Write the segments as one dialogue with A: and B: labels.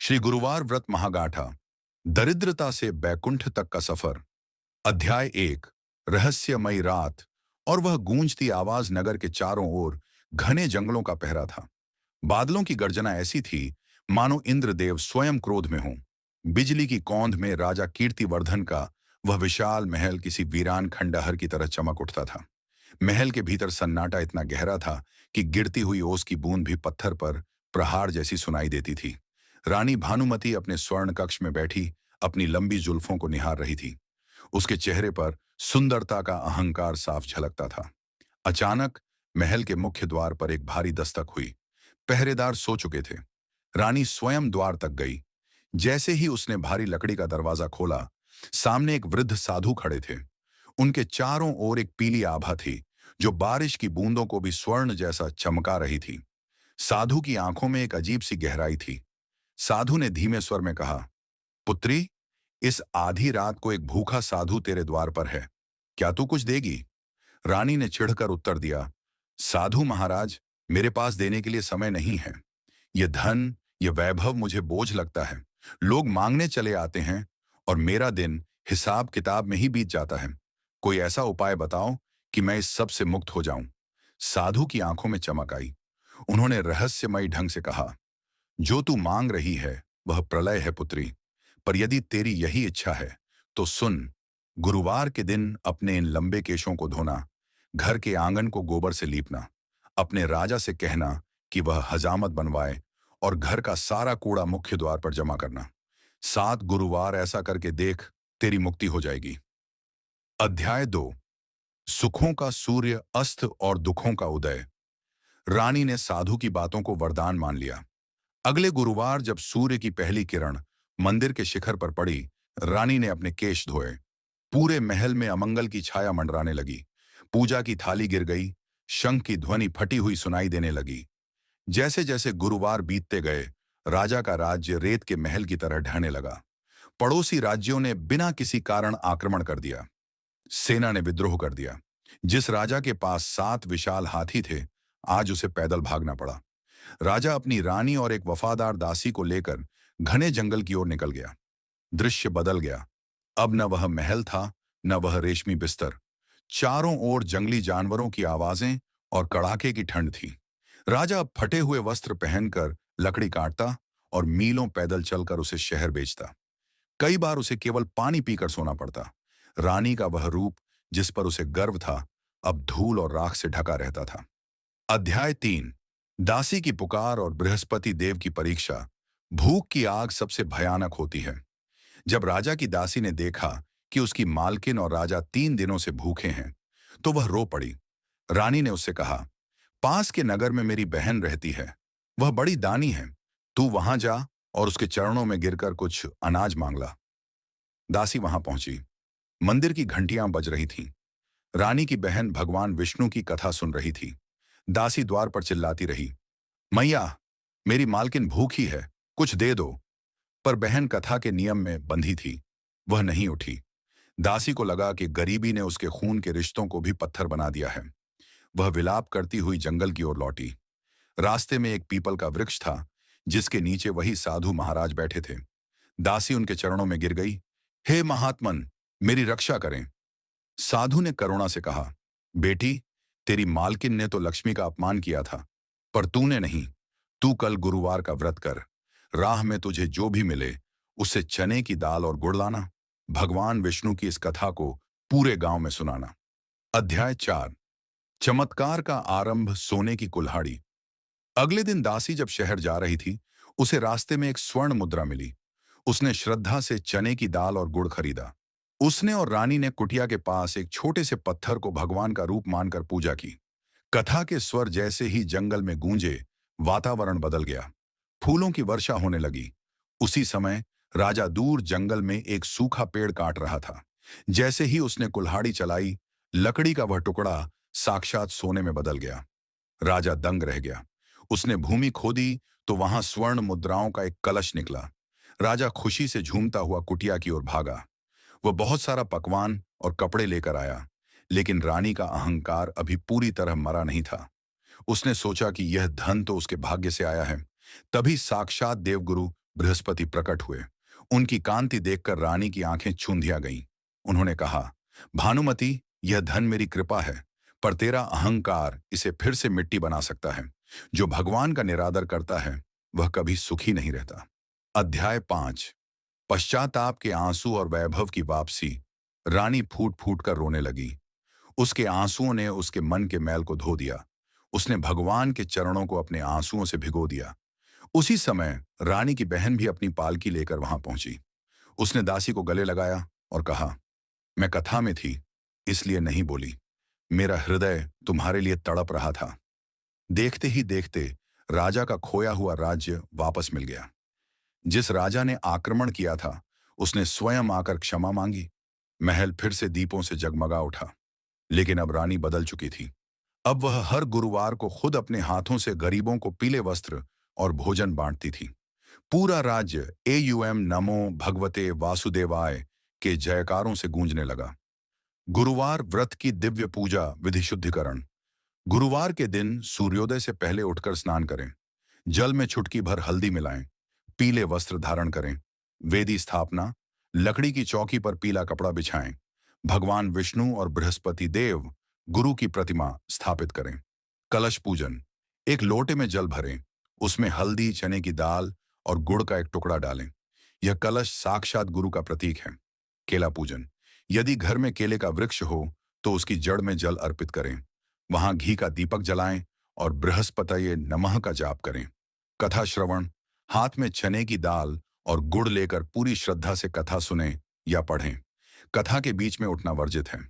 A: श्री गुरुवार व्रत महागाथा, दरिद्रता से बैकुंठ तक का सफर। अध्याय 1। रहस्यमयी रात। और वह गूंजती आवाज नगर के चारों ओर घने जंगलों का पहरा था। बादलों की गर्जना ऐसी थी मानो इंद्रदेव स्वयं क्रोध में हों। बिजली की कौंध में राजा कीर्तिवर्धन का वह विशाल महल किसी वीरान खंडहर की तरह चमक उठता था। महल के भीतर सन्नाटा इतना गहरा था कि गिरती हुई ओस की बूंद भी पत्थर पर प्रहार जैसी सुनाई देती थी। रानी भानुमति अपने स्वर्ण कक्ष में बैठी अपनी लंबी जुल्फों को निहार रही थी। उसके चेहरे पर सुंदरता का अहंकार साफ झलकता था। अचानक महल के मुख्य द्वार पर एक भारी दस्तक हुई। पहरेदार सो चुके थे। रानी स्वयं द्वार तक गई। जैसे ही उसने भारी लकड़ी का दरवाजा खोला, सामने एक वृद्ध साधु खड़े थे। उनके चारों ओर एक पीली आभा थी जो बारिश की बूंदों को भी स्वर्ण जैसा चमका रही थी। साधु की आंखों में एक अजीब सी गहराई थी। साधु ने धीमे स्वर में कहा, पुत्री, इस आधी रात को एक भूखा साधु तेरे द्वार पर है। क्या तू कुछ देगी? रानी ने चिढ़कर उत्तर दिया, साधु महाराज, मेरे पास देने के लिए समय नहीं है। यह धन, यह वैभव मुझे बोझ लगता है। लोग मांगने चले आते हैं और मेरा दिन हिसाब किताब में ही बीत जाता है। कोई ऐसा उपाय बताओ कि मैं इस सब से मुक्त हो जाऊं। साधु की आंखों में चमक आई। उन्होंने रहस्यमयी ढंग से कहा, जो तू मांग रही है वह प्रलय है पुत्री, पर यदि तेरी यही इच्छा है तो सुन। गुरुवार के दिन अपने इन लंबे केशों को धोना, घर के आंगन को गोबर से लीपना, अपने राजा से कहना कि वह हजामत बनवाए और घर का सारा कूड़ा मुख्य द्वार पर जमा करना। 7 गुरुवार ऐसा करके देख, तेरी मुक्ति हो जाएगी। अध्याय 2। सुखों का सूर्य अस्त और दुखों का उदय। रानी ने साधु की बातों को वरदान मान लिया। अगले गुरुवार जब सूर्य की पहली किरण मंदिर के शिखर पर पड़ी, रानी ने अपने केश धोए। पूरे महल में अमंगल की छाया मंडराने लगी। पूजा की थाली गिर गई। शंख की ध्वनि फटी हुई सुनाई देने लगी। जैसे जैसे गुरुवार बीतते गए, राजा का राज्य रेत के महल की तरह ढहने लगा। पड़ोसी राज्यों ने बिना किसी कारण आक्रमण कर दिया। सेना ने विद्रोह कर दिया। जिस राजा के पास 7 विशाल हाथी थे, आज उसे पैदल भागना पड़ा। राजा अपनी रानी और एक वफादार दासी को लेकर घने जंगल की ओर निकल गया। दृश्य बदल गया। अब न वह महल था, न वह रेशमी बिस्तर। चारों ओर जंगली जानवरों की आवाजें और कड़ाके की ठंड थी। राजा अब फटे हुए वस्त्र पहनकर लकड़ी काटता और मीलों पैदल चलकर उसे शहर बेचता। कई बार उसे केवल पानी पीकर सोना पड़ता। रानी का वह रूप जिस पर उसे गर्व था, अब धूल और राख से ढका रहता था। अध्याय 3। दासी की पुकार और बृहस्पति देव की परीक्षा। भूख की आग सबसे भयानक होती है। जब राजा की दासी ने देखा कि उसकी मालकिन और राजा 3 दिनों से भूखे हैं, तो वह रो पड़ी। रानी ने उससे कहा, पास के नगर में मेरी बहन रहती है। वह बड़ी दानी है। तू वहां जा और उसके चरणों में गिरकर कुछ अनाज मांग ला। दासी वहां पहुंची। मंदिर की घंटियां बज रही थीं। रानी की बहन भगवान विष्णु की कथा सुन रही थी। दासी द्वार पर चिल्लाती रही, मैया, मेरी मालकिन भूखी है, कुछ दे दो। पर बहन कथा के नियम में बंधी थी। वह नहीं उठी। दासी को लगा कि गरीबी ने उसके खून के रिश्तों को भी पत्थर बना दिया है। वह विलाप करती हुई जंगल की ओर लौटी। रास्ते में एक पीपल का वृक्ष था जिसके नीचे वही साधु महाराज बैठे थे। दासी उनके चरणों में गिर गई। हे महात्मन, मेरी रक्षा करें। साधु ने करुणा से कहा, बेटी, तेरी मालकिन ने तो लक्ष्मी का अपमान किया था, पर तूने नहीं। तू कल गुरुवार का व्रत कर। राह में तुझे जो भी मिले उससे चने की दाल और गुड़ लाना। भगवान विष्णु की इस कथा को पूरे गांव में सुनाना। अध्याय 4। चमत्कार का आरंभ। सोने की कुल्हाड़ी। अगले दिन दासी जब शहर जा रही थी, उसे रास्ते में एक स्वर्ण मुद्रा मिली। उसने श्रद्धा से चने की दाल और गुड़ खरीदा। उसने और रानी ने कुटिया के पास एक छोटे से पत्थर को भगवान का रूप मानकर पूजा की। कथा के स्वर जैसे ही जंगल में गूंजे, वातावरण बदल गया। फूलों की वर्षा होने लगी। उसी समय राजा दूर जंगल में एक सूखा पेड़ काट रहा था। जैसे ही उसने कुल्हाड़ी चलाई, लकड़ी का वह टुकड़ा साक्षात सोने में बदल गया। राजा दंग रह गया। उसने भूमि खोदी तो वहां स्वर्ण मुद्राओं का एक कलश निकला। राजा खुशी से झूमता हुआ कुटिया की ओर भागा। वह बहुत सारा पकवान और कपड़े लेकर आया, लेकिन रानी का अहंकार अभी पूरी तरह मरा नहीं था। उसने सोचा कि यह धन तो उसके भाग्य से आया है। तभी साक्षात देवगुरु बृहस्पति प्रकट हुए। उनकी कांति देखकर रानी की आंखें चूंधिया गईं। उन्होंने कहा, भानुमति, यह धन मेरी कृपा है, पर तेरा अहंकार इसे फिर से मिट्टी बना सकता है। जो भगवान का निरादर करता है वह कभी सुखी नहीं रहता। अध्याय 5। पश्चाताप के आंसू और वैभव की वापसी। रानी फूट फूट कर रोने लगी। उसके आंसुओं ने उसके मन के मैल को धो दिया। उसने भगवान के चरणों को अपने आंसुओं से भिगो दिया। उसी समय रानी की बहन भी अपनी पालकी लेकर वहां पहुंची। उसने दासी को गले लगाया और कहा, मैं कथा में थी, इसलिए नहीं बोली। मेरा हृदय तुम्हारे लिए तड़प रहा था। देखते ही देखते राजा का खोया हुआ राज्य वापस मिल गया। जिस राजा ने आक्रमण किया था उसने स्वयं आकर क्षमा मांगी। महल फिर से दीपों से जगमगा उठा। लेकिन अब रानी बदल चुकी थी। अब वह हर गुरुवार को खुद अपने हाथों से गरीबों को पीले वस्त्र और भोजन बांटती थी। पूरा राज्य एयुएम नमो भगवते वासुदेवाय के जयकारों से गूंजने लगा। गुरुवार व्रत की दिव्य पूजा विधि शुद्धिकरण। गुरुवार के दिन सूर्योदय से पहले उठकर स्नान करें। जल में चुटकी भर हल्दी मिलाएं। पीले वस्त्र धारण करें। वेदी स्थापना। लकड़ी की चौकी पर पीला कपड़ा बिछाएं। भगवान विष्णु और बृहस्पति देव गुरु की प्रतिमा स्थापित करें। कलश पूजन। एक लोटे में जल भरें। उसमें हल्दी, चने की दाल और गुड़ का एक टुकड़ा डालें। यह कलश साक्षात गुरु का प्रतीक है। केला पूजन। यदि घर में केले का वृक्ष हो तो उसकी जड़ में जल अर्पित करें। वहां घी का दीपक जलाएं और बृहस्पतये नमः का जाप करें। कथा श्रवण। हाथ में चने की दाल और गुड़ लेकर पूरी श्रद्धा से कथा सुनें या पढ़ें। कथा के बीच में उठना वर्जित है।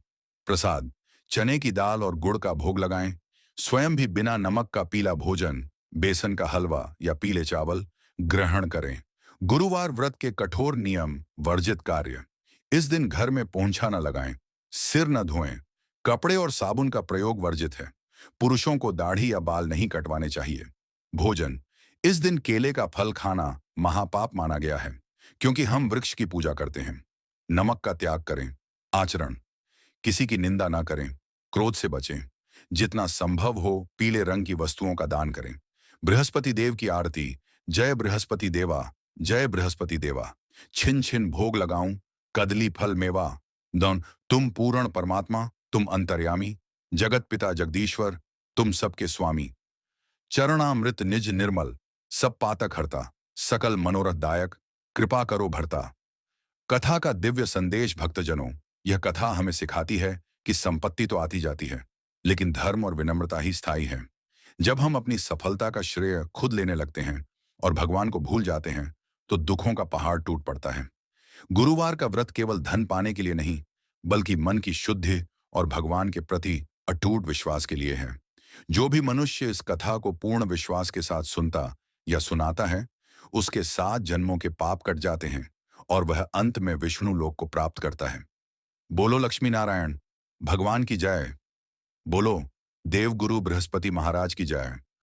A: प्रसाद। चने की दाल और गुड़ का भोग लगाएं। स्वयं भी बिना नमक का पीला भोजन, बेसन का हलवा या पीले चावल ग्रहण करें। गुरुवार व्रत के कठोर नियम। वर्जित कार्य। इस दिन घर में पोंछा न लगाएं, सिर न धोएं। कपड़े और साबुन का प्रयोग वर्जित है। पुरुषों को दाढ़ी या बाल नहीं कटवाने चाहिए। भोजन। इस दिन केले का फल खाना महापाप माना गया है, क्योंकि हम वृक्ष की पूजा करते हैं। नमक का त्याग करें। आचरण। किसी की निंदा ना करें। क्रोध से बचें। जितना संभव हो पीले रंग की वस्तुओं का दान करें। बृहस्पति देव की आरती। जय बृहस्पति देवा, जय बृहस्पति देवा। छिन छिन भोग लगाऊं, कदली फल मेवा। दौन तुम पूर्ण परमात्मा, तुम अंतर्यामी। जगत पिता जगदीश्वर, तुम सबके स्वामी। चरणामृत निज निर्मल, सब पातक हरता। सकल मनोरथ दायक, कृपा करो भरता। कथा का दिव्य संदेश भक्तजनों। यह कथा हमें सिखाती है कि संपत्ति तो आती जाती है, लेकिन धर्म और विनम्रता ही स्थायी है। जब हम अपनी सफलता का श्रेय खुद लेने लगते हैं और भगवान को भूल जाते हैं तो दुखों का पहाड़ टूट पड़ता है। गुरुवार का व्रत केवल धन पाने के लिए नहीं, बल्कि मन की शुद्धि और भगवान के प्रति अटूट विश्वास के लिए है। जो भी मनुष्य इस कथा को पूर्ण विश्वास के साथ सुनता या सुनाता है, उसके 7 जन्मों के पाप कट जाते हैं और वह अंत में विष्णु लोक को प्राप्त करता है। बोलो लक्ष्मी नारायण भगवान की जय। बोलो देवगुरु बृहस्पति महाराज की जय।